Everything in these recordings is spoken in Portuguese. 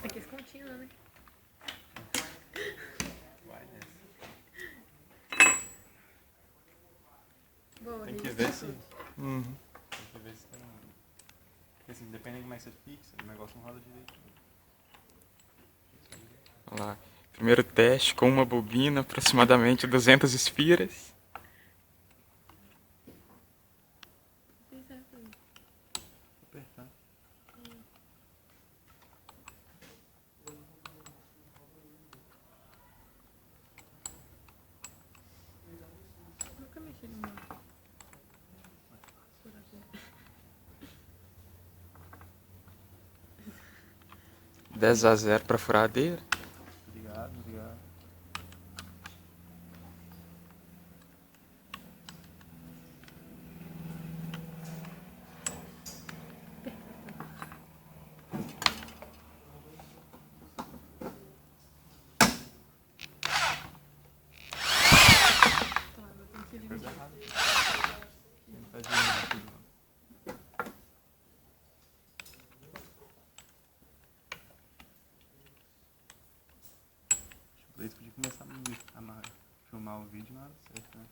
Aqui é continua, né? Vai nessa. Boa, Tem que registra ver se. tudo. Tem que ver se tem. Porque assim, dependendo de como é que você fixa, o negócio não roda direito. Olha lá. Primeiro teste com uma bobina, aproximadamente 200 esfiras. Sim, certo. Apertar. Nunca mexi numa. 10-0 pra furadeira. Obrigado, obrigado. Claro, eu tenho que ir Coisa ali. errada. Não faz dinheiro tudo, não. Acho que eles podiam começar a filmar o vídeo na hora certa, né?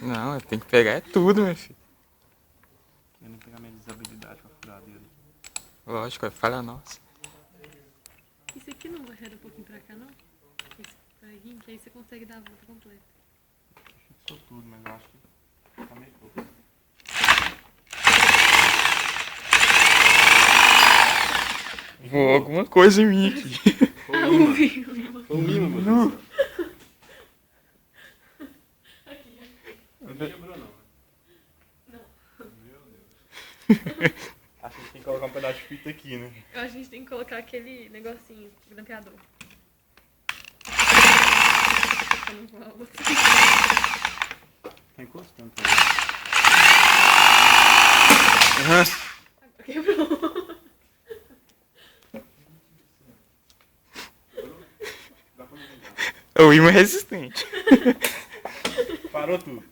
Não, tem que pegar é tudo, meu filho. Querendo pegar minha desabilidade com a furadeira. Lógico, é falha nossa. Isso aqui não vai um pouquinho pra cá, não? Esse preguinho, que aí você consegue dar a volta completa. Fixou tudo, mas eu acho que tá meio pouco. Voou alguma coisa em mim aqui. Foi Ah, um imã. ouvi. Foi um imã, meu Deus. Não quebrou, não. Meu Deus. Acho que a gente tem que colocar um pedaço de fita aqui, né? Eu acho que a gente tem que colocar aquele negocinho, grampeador. Pra não voar o outro. Tá encostando pra ver. Quebrou. O imã é resistente. Parou tudo.